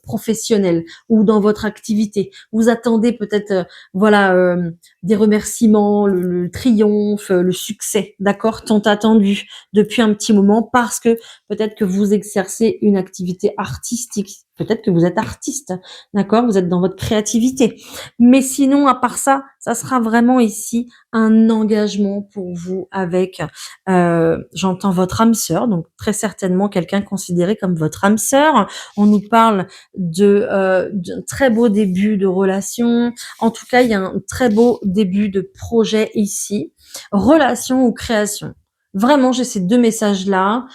professionnel ou dans votre activité. Vous attendez peut-être, voilà, des remerciements, le triomphe, le succès, d'accord, tant attendu depuis un petit moment parce que peut-être que vous exercez une activité artistique, peut-être que vous êtes artiste, d'accord, vous êtes dans votre créativité. Mais sinon, à part ça, ça sera vraiment ici un engagement pour vous avec, j'entends votre âme sœur, donc très certainement quelqu'un considéré comme votre âme sœur. On nous parle d'un très beau début de relation. En tout cas, il y a un très beau début de projet ici. Relation ou création. Vraiment, j'ai ces deux messages-là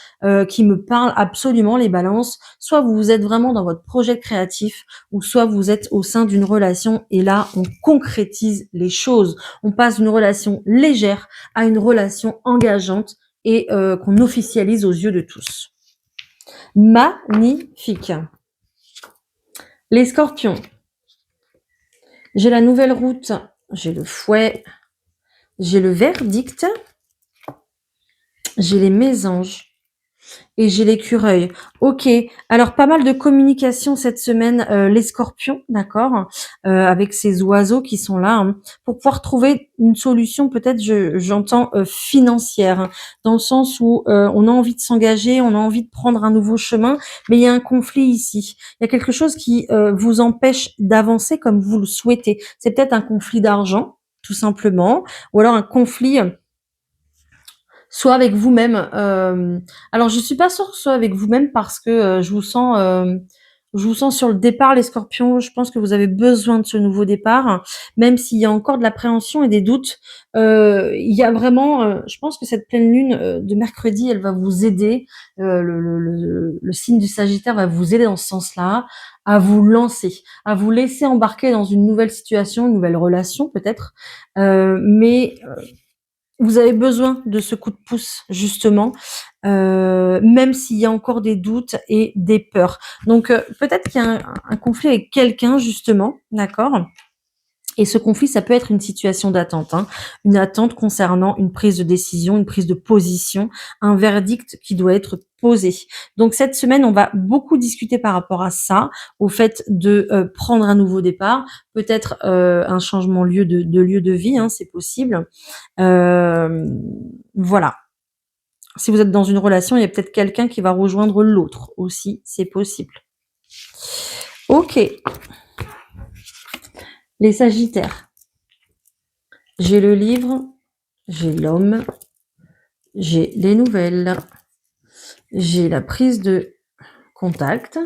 qui me parlent absolument, les balances. Soit vous êtes vraiment dans votre projet créatif, ou soit vous êtes au sein d'une relation et là, on concrétise les choses. On passe d'une relation légère à une relation engageante et qu'on officialise aux yeux de tous. Magnifique. Les scorpions. J'ai la nouvelle route, j'ai le fouet, j'ai le verdict, j'ai les mésanges et j'ai l'écureuil. Ok, alors pas mal de communication cette semaine, les scorpions, d'accord, avec ces oiseaux qui sont là, hein, pour pouvoir trouver une solution peut-être, j'entends financière, hein, dans le sens où on a envie de s'engager, on a envie de prendre un nouveau chemin, mais il y a un conflit ici. Il y a quelque chose qui vous empêche d'avancer comme vous le souhaitez. C'est peut-être un conflit d'argent, tout simplement, ou alors un conflit soit avec vous-même. Alors, je suis pas sûre que ce soit avec vous-même parce que je vous sens sur le départ, les Scorpions. Je pense que vous avez besoin de ce nouveau départ, même s'il y a encore de l'appréhension et des doutes. Il y a vraiment, je pense que cette pleine lune de mercredi, elle va vous aider. Le signe du Sagittaire va vous aider dans ce sens-là, à vous lancer, à vous laisser embarquer dans une nouvelle situation, une nouvelle relation peut-être. Mais vous avez besoin de ce coup de pouce justement, même s'il y a encore des doutes et des peurs. Donc peut-être qu'il y a un conflit avec quelqu'un justement, d'accord? Et ce conflit, ça peut être une situation d'attente, hein. Une attente concernant une prise de décision, une prise de position, un verdict qui doit être posé. Donc cette semaine, on va beaucoup discuter par rapport à ça, au fait de prendre un nouveau départ, peut-être un changement de lieu de vie, hein, c'est possible. Voilà. Si vous êtes dans une relation, il y a peut-être quelqu'un qui va rejoindre l'autre aussi, c'est possible. Ok. Les Sagittaires. J'ai le livre, j'ai l'homme, j'ai les nouvelles, j'ai la prise de contact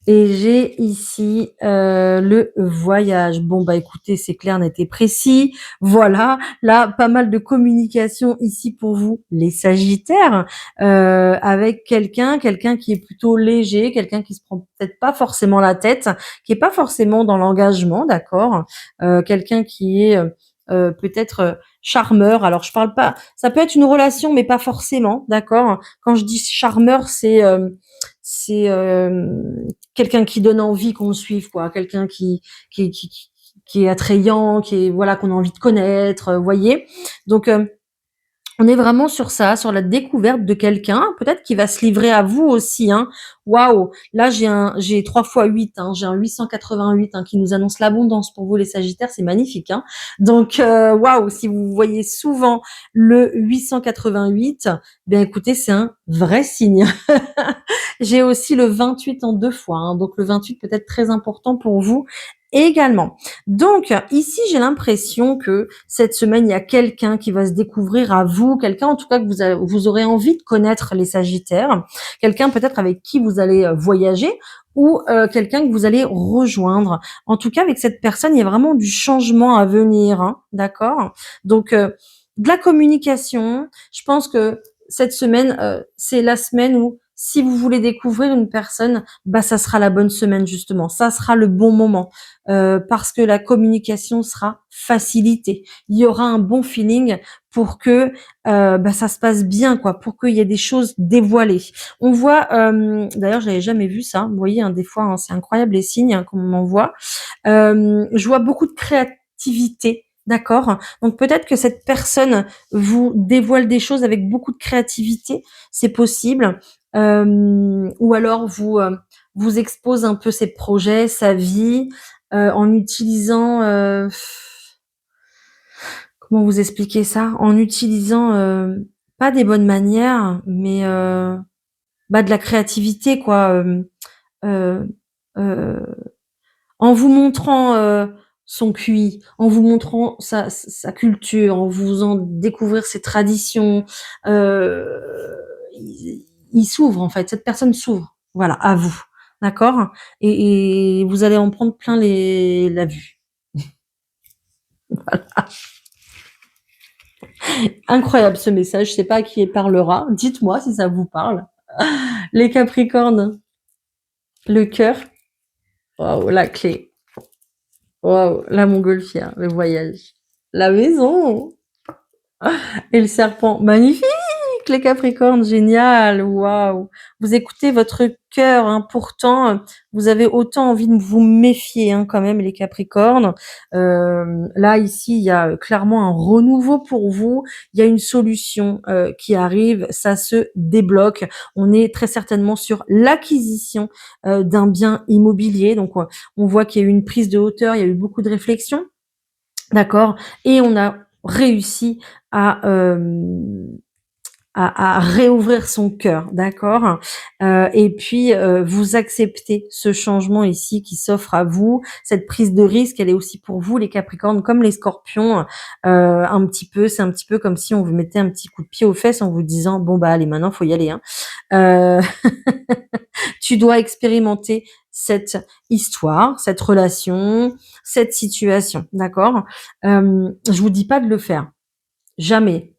et j'ai ici le voyage. Bon bah écoutez, c'est clair, net et précis. Voilà, là pas mal de communication ici pour vous, les Sagittaires, avec quelqu'un qui est plutôt léger, quelqu'un qui se prend peut-être pas forcément la tête, qui est pas forcément dans l'engagement, d'accord, quelqu'un qui est peut-être charmeur. Alors je parle pas, ça peut être une relation, mais pas forcément, d'accord. Quand je dis charmeur, c'est quelqu'un qui donne envie qu'on le suive, quoi. Quelqu'un qui, qui, qui est attrayant, qui est, voilà, qu'on a envie de connaître, voyez. Donc, on est vraiment sur ça, sur la découverte de quelqu'un, peut-être qui va se livrer à vous aussi, hein. Waouh! Là, j'ai 3 fois 8, hein, j'ai un 888, hein, qui nous annonce l'abondance pour vous, les Sagittaires, c'est magnifique, hein. Donc, waouh! Si vous voyez souvent le 888, bien écoutez, c'est un vrai signe. J'ai aussi le 28 en 2 fois, hein, donc le 28 peut être très important pour vous également. Donc ici, j'ai l'impression que cette semaine, il y a quelqu'un qui va se découvrir à vous, quelqu'un en tout cas que vous aurez envie de connaître, les Sagittaires, quelqu'un peut-être avec qui vous allez voyager ou quelqu'un que vous allez rejoindre. En tout cas, avec cette personne, il y a vraiment du changement à venir, hein, d'accord? Donc de la communication, je pense que cette semaine, c'est la semaine où si vous voulez découvrir une personne, bah ça sera la bonne semaine justement, ça sera le bon moment parce que la communication sera facilitée. Il y aura un bon feeling pour que bah, ça se passe bien, quoi, pour qu'il y ait des choses dévoilées. On voit, d'ailleurs, j'avais jamais vu ça. Vous voyez, hein, des fois, hein, c'est incroyable les signes, hein, qu'on m'envoie. Je vois beaucoup de créativité d'accord? Donc peut-être que cette personne vous dévoile des choses avec beaucoup de créativité, c'est possible. Ou alors vous expose un peu ses projets, sa vie, en utilisant, comment vous expliquer ça? En utilisant, pas des bonnes manières, mais, bah, de la créativité quoi, heu heu en vous montrant, son QI, en vous montrant sa culture, en vous faisant découvrir ses traditions, heu, il s'ouvre en fait, cette personne s'ouvre, voilà, à vous, d'accord? Et vous allez en prendre plein les la vue. Incroyable ce message, je sais pas à qui il parlera, dites-moi si ça vous parle. Les Capricornes, le cœur, waouh, la clé, waouh, la montgolfière, le voyage, la maison et le serpent, magnifique! Les Capricornes, génial, waouh! Vous écoutez votre cœur, hein, pourtant, vous avez autant envie de vous méfier, hein, quand même, les Capricornes. Là, ici, il y a clairement un renouveau pour vous. Il y a une solution qui arrive, ça se débloque. On est très certainement sur l'acquisition d'un bien immobilier. Donc, on voit qu'il y a eu une prise de hauteur, il y a eu beaucoup de réflexion, d'accord? Et on a réussi à réouvrir son cœur, d'accord? Et puis, vous acceptez ce changement ici qui s'offre à vous. Cette prise de risque, elle est aussi pour vous, les Capricornes, comme les Scorpions, un petit peu. C'est un petit peu comme si on vous mettait un petit coup de pied aux fesses en vous disant: «Bon, bah, allez, maintenant, faut y aller, hein. Heu, tu dois expérimenter cette histoire, cette relation, cette situation», d'accord? Je vous dis pas de le faire, jamais.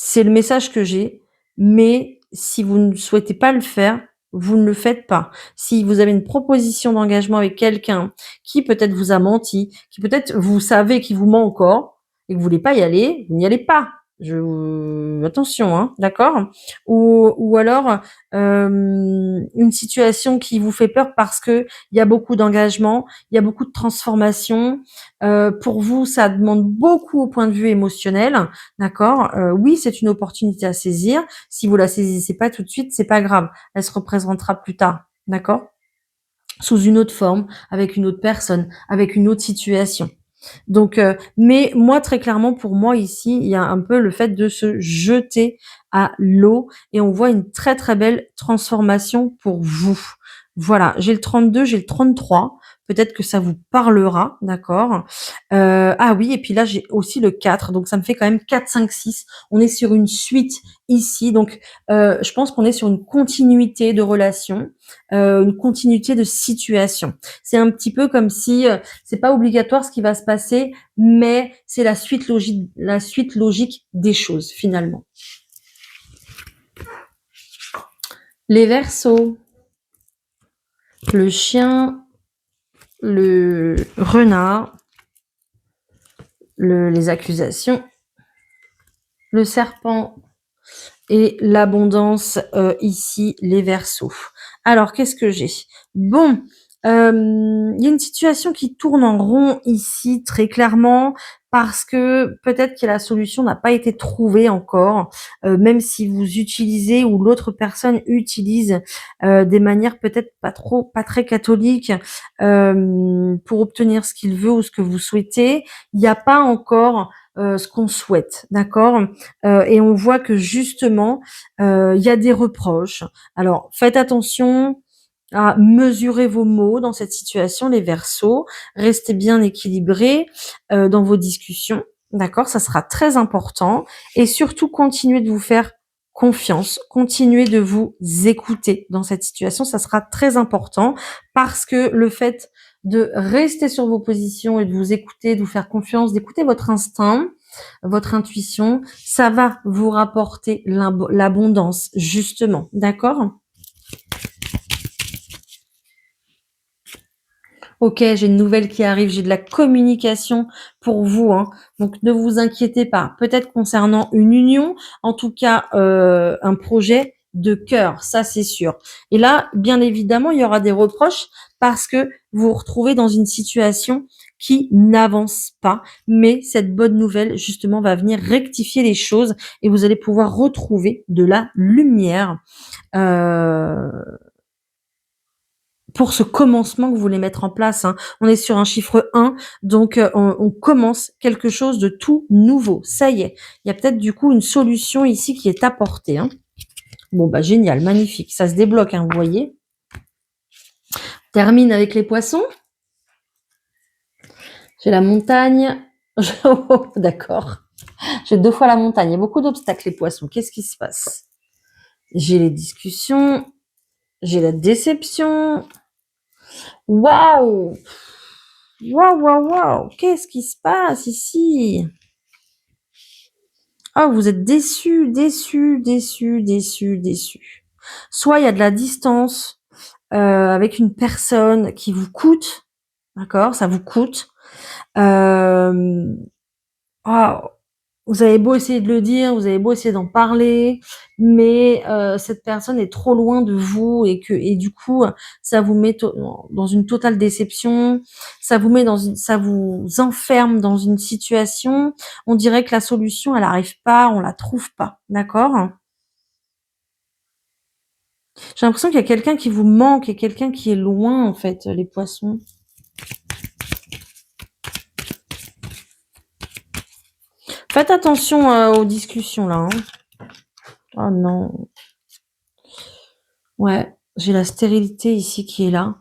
C'est le message que j'ai, mais si vous ne souhaitez pas le faire, vous ne le faites pas. Si vous avez une proposition d'engagement avec quelqu'un qui peut-être vous a menti, qui peut-être vous savez qu'il vous ment encore et que vous voulez pas y aller, vous n'y allez pas. Attention, hein, d'accord? Ou alors, une situation qui vous fait peur parce que il y a beaucoup d'engagement, il y a beaucoup de transformation. Pour vous, ça demande beaucoup au point de vue émotionnel. D'accord? Oui, c'est une opportunité à saisir. Si vous la saisissez pas tout de suite, c'est pas grave. Elle se représentera plus tard. D'accord? Sous une autre forme, avec une autre personne, avec une autre situation. Donc, mais moi, très clairement, pour moi, ici, il y a un peu le fait de se jeter à l'eau et on voit une très, très belle transformation pour vous. Voilà, j'ai le 32, j'ai le 33. Peut-être que ça vous parlera, d'accord? Ah oui, et puis là, j'ai aussi le 4, donc ça me fait quand même 4, 5, 6. On est sur une suite ici, donc je pense qu'on est sur une continuité de relation, une continuité de situation. C'est un petit peu comme si, c'est pas obligatoire ce qui va se passer, mais c'est la suite logique des choses finalement. Les Verseaux, le chien, le renard, les accusations, le serpent et l'abondance, ici les Verseaux. Alors qu'est-ce que j'ai? Bon, il y a une situation qui tourne en rond ici très clairement parce que peut-être que la solution n'a pas été trouvée encore, même si vous utilisez ou l'autre personne utilise, des manières peut-être pas très catholiques, pour obtenir ce qu'il veut ou ce que vous souhaitez. Il n'y a pas encore, ce qu'on souhaite, d'accord? Et on voit que justement, il y a des reproches. Alors faites attention à mesurer vos mots dans cette situation, les Verseaux. Restez bien équilibrés, dans vos discussions, d'accord? Ça sera très important et surtout continuez de vous faire confiance, continuez de vous écouter dans cette situation, ça sera très important parce que le fait de rester sur vos positions et de vous écouter, de vous faire confiance, d'écouter votre instinct, votre intuition, ça va vous rapporter l'abondance, justement. D'accord? Ok, j'ai une nouvelle qui arrive, j'ai de la communication pour vous, hein. Donc ne vous inquiétez pas. Peut-être concernant une union, en tout cas un projet de cœur, ça c'est sûr. Et là, bien évidemment, il y aura des reproches parce que vous vous retrouvez dans une situation qui n'avance pas. Mais cette bonne nouvelle, justement, va venir rectifier les choses et vous allez pouvoir retrouver de la lumière euh, pour ce commencement que vous voulez mettre en place, hein. On est sur un chiffre 1, donc on commence quelque chose de tout nouveau. Ça y est, il y a peut-être du coup une solution ici qui est apportée, hein. Bon, bah génial, magnifique, ça se débloque, hein, vous voyez. Termine avec les poissons. J'ai la montagne. Oh, d'accord. J'ai 2 fois la montagne. Il y a beaucoup d'obstacles, les poissons. Qu'est-ce qui se passe? J'ai les discussions. J'ai la déception. Waouh! Waouh, waouh, waouh! Qu'est-ce qui se passe ici? Oh, vous êtes déçus, déçus, déçus, déçus, déçus. Soit il y a de la distance avec une personne qui vous coûte, d'accord? Ça vous coûte. Euh, oh, vous avez beau essayer de le dire, vous avez beau essayer d'en parler, mais cette personne est trop loin de vous et du coup, ça vous met dans une totale déception, ça vous met ça vous enferme dans une situation. On dirait que la solution, elle arrive pas, on la trouve pas, d'accord? J'ai l'impression qu'il y a quelqu'un qui vous manque et quelqu'un qui est loin, en fait, les poissons. Faites attention aux discussions là, hein. Oh non. Ouais, j'ai la stérilité ici qui est là.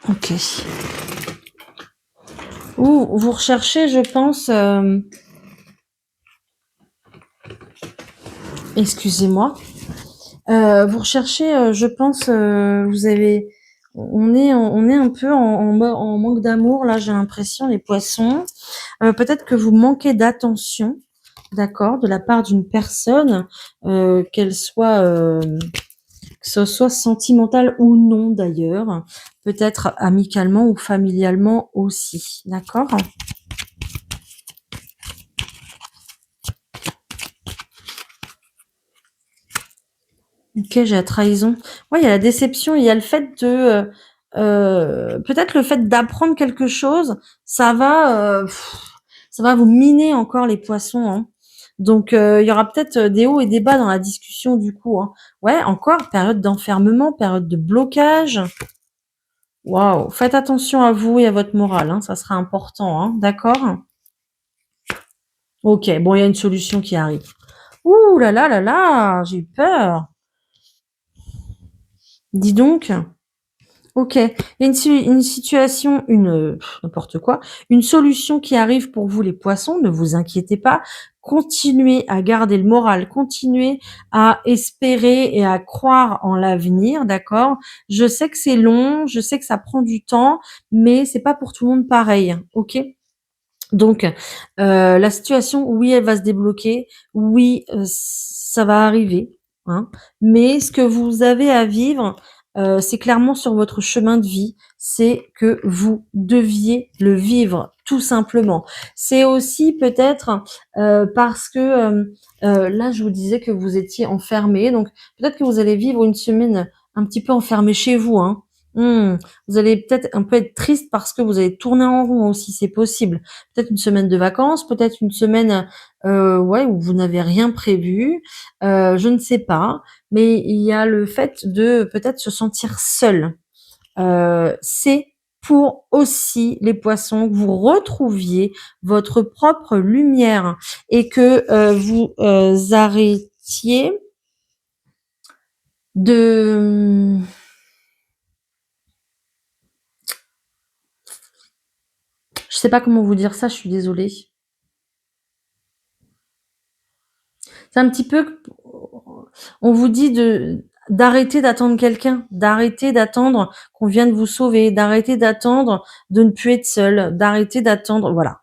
Ok. Ou vous recherchez, je pense. Excusez-moi. Vous recherchez, je pense. Vous avez. On est un peu en manque d'amour là. J'ai l'impression, les poissons. Peut-être que vous manquez d'attention, d'accord, de la part d'une personne, qu'elle soit que ce soit sentimental ou non d'ailleurs, peut-être amicalement ou familialement aussi, d'accord? Ok, j'ai la trahison. Ouais, il y a la déception, il y a le fait de... peut-être le fait d'apprendre quelque chose, ça va vous miner encore les poissons, hein. Donc, il y aura peut-être des hauts et des bas dans la discussion du coup, hein. Ouais, encore, période d'enfermement, période de blocage. Waouh, faites attention à vous et à votre morale, hein, ça sera important, hein, d'accord? Ok, bon, il y a une solution qui arrive. Ouh là là, j'ai eu peur. Dis donc. Ok, il y a une situation, n'importe quoi, une solution qui arrive pour vous les poissons, ne vous inquiétez pas, continuez à garder le moral, continuez à espérer et à croire en l'avenir, d'accord? Je sais que c'est long, je sais que ça prend du temps, mais c'est pas pour tout le monde pareil, ok? Donc, la situation, oui, elle va se débloquer, oui, ça va arriver, hein, mais ce que vous avez à vivre, c'est clairement sur votre chemin de vie, c'est que vous deviez le vivre, tout simplement. C'est aussi peut-être, parce que, là, je vous disais que vous étiez enfermés, donc peut-être que vous allez vivre une semaine un petit peu enfermée chez vous, hein. Mmh, vous allez peut-être un peu être triste parce que vous allez tourner en rond aussi, c'est possible. Peut-être une semaine de vacances, peut-être une semaine, ouais, où vous n'avez rien prévu, je ne sais pas. Mais il y a le fait de peut-être se sentir seul. C'est pour aussi les poissons que vous retrouviez votre propre lumière et que, vous, arrêtiez de, je sais pas comment vous dire ça, je suis désolée. C'est un petit peu, on vous dit d'arrêter d'attendre quelqu'un, d'arrêter d'attendre qu'on vienne vous sauver, d'arrêter d'attendre de ne plus être seul, d'arrêter d'attendre, voilà.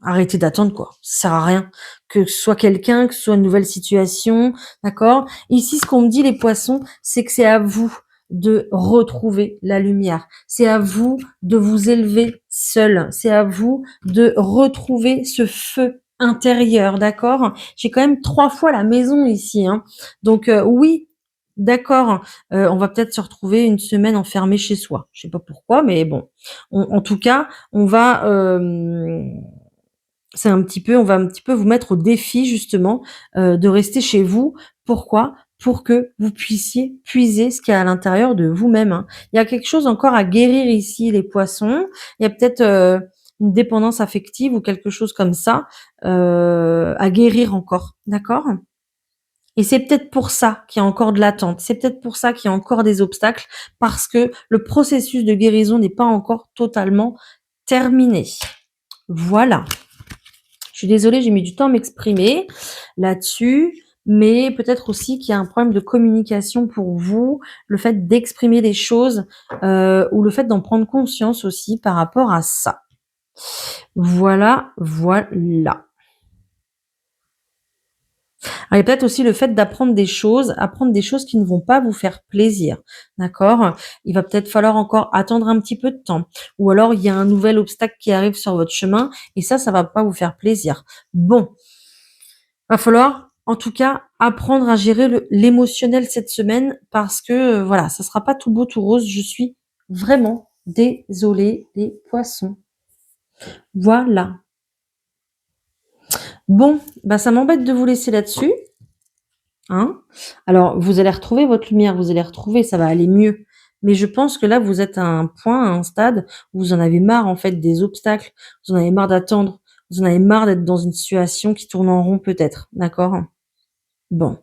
Arrêtez d'attendre quoi, ça sert à rien. Que ce soit quelqu'un, que ce soit une nouvelle situation, d'accord? Ici, ce qu'on me dit les poissons, c'est que c'est à vous de retrouver la lumière. C'est à vous de vous élever seul. C'est à vous de retrouver ce feu intérieur, d'accord? J'ai quand même 3 fois la maison ici, hein. Donc oui, D'accord, on va peut-être se retrouver une semaine enfermé chez soi. Je sais pas pourquoi, mais bon. En tout cas, on va un petit peu vous mettre au défi justement, de rester chez vous. Pourquoi? Pour que vous puissiez puiser ce qu'il y a à l'intérieur de vous-même, hein. Il y a quelque chose encore à guérir ici, les poissons. Il y a peut-être, une dépendance affective ou quelque chose comme ça, à guérir encore, d'accord? Et c'est peut-être pour ça qu'il y a encore de l'attente. C'est peut-être pour ça qu'il y a encore des obstacles, parce que le processus de guérison n'est pas encore totalement terminé. Voilà. Je suis désolée, j'ai mis du temps à m'exprimer là-dessus, mais peut-être aussi qu'il y a un problème de communication pour vous, le fait d'exprimer les choses, ou le fait d'en prendre conscience aussi par rapport à ça. Voilà, voilà. Alors, il y a peut-être aussi le fait apprendre des choses qui ne vont pas vous faire plaisir, d'accord? Il va peut-être falloir encore attendre un petit peu de temps, ou alors il y a un nouvel obstacle qui arrive sur votre chemin et ça va pas vous faire plaisir. Bon, va falloir en tout cas apprendre à gérer l'émotionnel cette semaine parce que, voilà, ça sera pas tout beau tout rose. Je suis vraiment désolée les poissons. Voilà. Bon, bah, ça m'embête de vous laisser là-dessus. Hein? Alors, vous allez retrouver votre lumière, vous allez retrouver, ça va aller mieux. Mais je pense que là, vous êtes à un point, à un stade où vous en avez marre, en fait, des obstacles, vous en avez marre d'attendre, vous en avez marre d'être dans une situation qui tourne en rond peut-être, d'accord? Bon.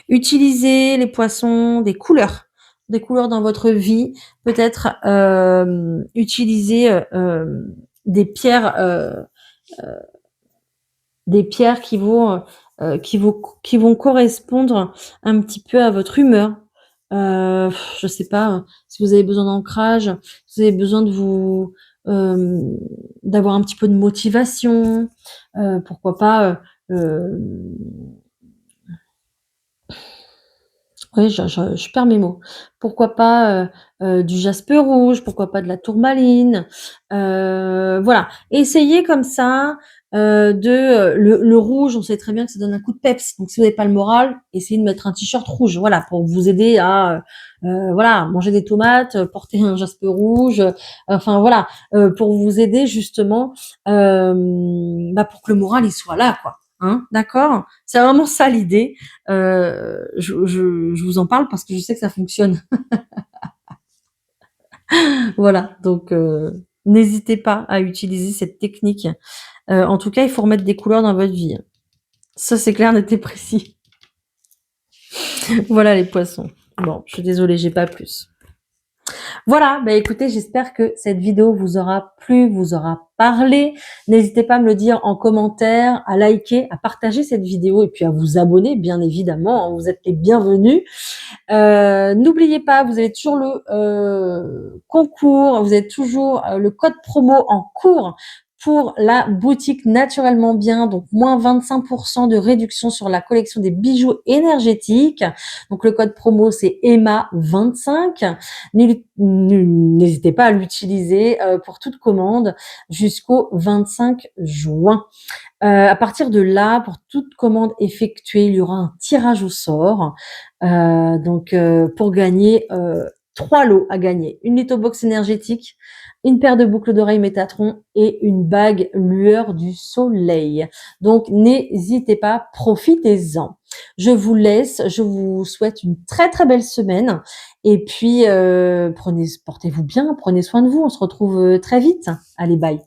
Utilisez les poissons, des couleurs dans votre vie, peut-être utiliser des pierres, des pierres qui vont correspondre un petit peu à votre humeur. Je sais pas, si vous avez besoin d'ancrage, si vous avez besoin de hem, d'avoir un petit peu de motivation, pourquoi pas, oui, je perds mes mots. Pourquoi pas, du jaspe rouge, pourquoi pas de la tourmaline, voilà. Essayez comme ça, le rouge, on sait très bien que ça donne un coup de peps, donc si vous n'avez pas le moral, essayez de mettre un t-shirt rouge, voilà, pour vous aider à, voilà, manger des tomates, porter un jaspe rouge, enfin voilà, pour vous aider justement, bah, pour que le moral il soit là, quoi, hein, d'accord? C'est vraiment ça l'idée. Je vous en parle parce que je sais que ça fonctionne. Voilà, donc n'hésitez pas à utiliser cette technique. En tout cas, il faut remettre des couleurs dans votre vie. Ça, c'est clair, net et précis. Voilà les poissons. Bon, je suis désolée, j'ai pas plus. Voilà, bah écoutez, j'espère que cette vidéo vous aura plu, vous aura parlé. N'hésitez pas à me le dire en commentaire, à liker, à partager cette vidéo et puis à vous abonner, bien évidemment, hein, vous êtes les bienvenus. N'oubliez pas, vous avez toujours le concours, vous avez toujours le code promo en cours pour la boutique Naturellement Bien, donc moins 25% de réduction sur la collection des bijoux énergétiques. Donc le code promo c'est Emma25. N'hésitez pas à l'utiliser pour toute commande jusqu'au 25 juin. À partir de là, pour toute commande effectuée, il y aura un tirage au sort. Donc, pour gagner 3 lots à gagner. Une lithobox énergétique, une paire de boucles d'oreilles Métatron et une bague lueur du soleil. Donc, n'hésitez pas, profitez-en. Je vous laisse, je vous souhaite une très très belle semaine. Et puis, portez-vous bien, prenez soin de vous. On se retrouve très vite. Allez, bye.